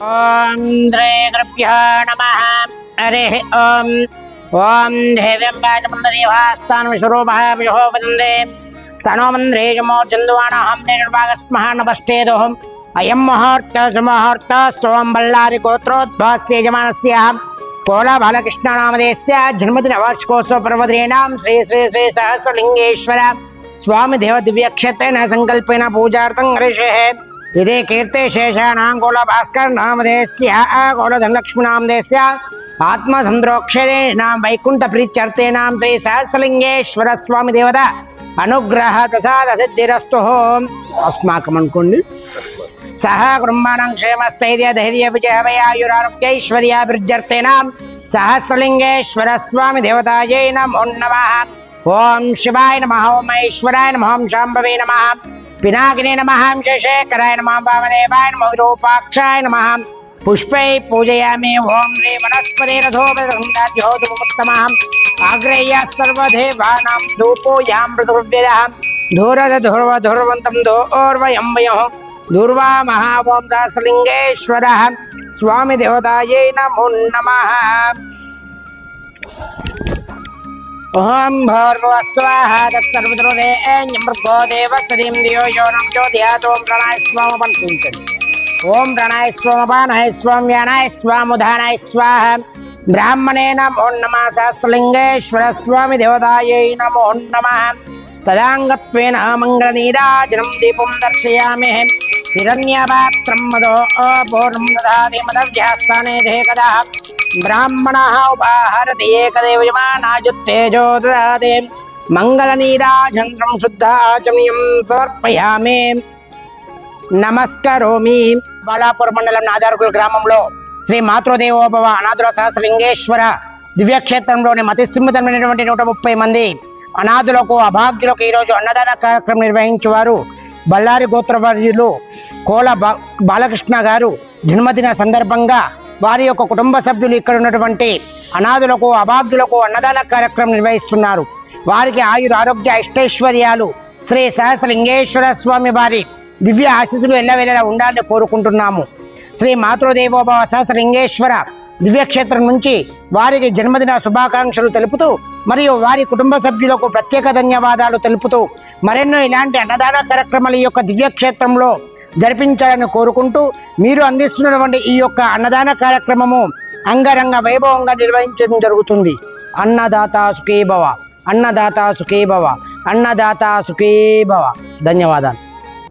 ఓం శ్రీ గురుభ్యో నమః. హరి ఓం. ఓం దేవ్యం వాచమందేవాస్తానం స్వరూపః విశో వదందే స్తనో మంద్రేజమోర్చందువానహం నిర్వాగస్మహానపష్టేదోహం అయం ముహూర్త సుముహూర్త స్తోం బళ్ళారి గోత్రోద్భవస్య యజమానస్య కోలా బాలకృష్ణనామధేయస్య జన్మదిన వార్షికోత్సవ పర్వదినాం శ్రీ శ్రీ శ్రీ సహస్రలింగేశ్వర स्वामी देव दिव्य क्षेत्रेण संकल्पेन पूजार्थं ऋषेः इति कीर्ते शेषाणां गोल भास्कर नामधेयस्य गोल धनलक्ष्मी नामधेयस्य आत्मसंद्रोक्षरेणां वैकुंठ प्रीत्यर्थेनां श्री सहस्रलिंगेश्वर स्वामी देवता अनुग्रह प्रसाद सिद्धिरस्तु अस्माकं अनुकोंडि सह कुटुंबानां क्षेमस्थैर्य धैर्य विजय आयुरारोग्यैश्वर्याभिवृद्ध्यर्थेनां सहस्रलिंगेश्वर स्वामी देवतायै नमो नमः. ओम शिवाय नमः. ओम ऐश्वराय नमः. ओम शांभवे नमः. पिनाकिने नमः. ओम शेषेकराय नमः. वामदेवाय नमः. विरूपाक्षाय नमः. पुष्पै पूजयामि. ओम श्री वनस्पतिरथोपसंदाद्योतमुत्तमः आग्रेय सर्वदेवानां धूपोऽयं पृथुव्यदः धूरधुर्वधुर्वन्तं धूर्वयं वयोः धूर्वा महा. ओम सहस्रलिंगेश्वरः स्वामी देवतायै नमो नमः. ओम भूर्भुवस्सुवः तत्सर्वतरुणेऽन्यमृगो देवस्तरीं धियो यो नं ज्योतियात्. ओम प्रणय स्वामपन्थुञ्चन्. ओम प्रणय स्वामपानाय स्वाम्यानाय स्वामुधानाय स्वाहा. ब्राह्मणे नमो नमः. सहस्रलिंगेश्वर स्वामी देवतायै नमो नमः. तदाङ्गत्वेन मङ्गलनीराजनं दीपं दर्शयामि. हिरण्यपात्रं मदो पूर्णं ददाति मदव्यास्थाने धेकदा ब्राह्मणः उपाहरति एकदेव यमानाजुत्तेजो ददाति. मंगलनीराजनं शुद्धाचमनीयं समर्पयामि. नमस्करोमि. बालापुर मंडలం నాదార్గుల గ్రామంలో శ్రీ మాతృదేవోభవ అనాథుల సహస్రలింగేశ్వర దివ్యక్షేత్రంలోని మతిస్థిమితమైనటువంటి 130 మంది అనాథులకు అభాగ్యులకు ఈరోజు అన్నదాన కార్యక్రమం నిర్వహించేవారు బళ్ళారి గోత్రవర్యులు కోల బాలకృష్ణ గారు జన్మదిన సందర్భంగా వారి యొక్క కుటుంబ సభ్యులు ఇక్కడ ఉన్నటువంటి అనాథులకు అభాగ్యులకు అన్నదాన కార్యక్రమం నిర్వహిస్తున్నారు. వారికి ఆయుర ఆరోగ్య అష్టైశ్వర్యాలు శ్రీ సహస్రలింగేశ్వర స్వామి వారి దివ్య ఆశీస్సులు ఎల్లవేళలా ఉండాలని కోరుకుంటున్నాము. శ్రీ మాతృదేవోభవ సహస్రలింగేశ్వర దివ్యక్షేత్రం నుంచి వారికి జన్మదిన శుభాకాంక్షలు తెలుపుతూ మరియు వారి కుటుంబ సభ్యులకు ప్రత్యేక ధన్యవాదాలు తెలుపుతూ మరెన్నో ఇలాంటి అన్నదాన కార్యక్రమాలు ఈ యొక్క దివ్యక్షేత్రంలో జరిపించాలని కోరుకుంటూ మీరు అందిస్తున్నటువంటి ఈ యొక్క అన్నదాన కార్యక్రమము అంగరంగ వైభవంగా నిర్వహించడం జరుగుతుంది. అన్నదాత సుఖీ భవ. అన్నదాత సుఖీ భవ. అన్నదాత సుఖీ భవ. ధన్యవాదాలు.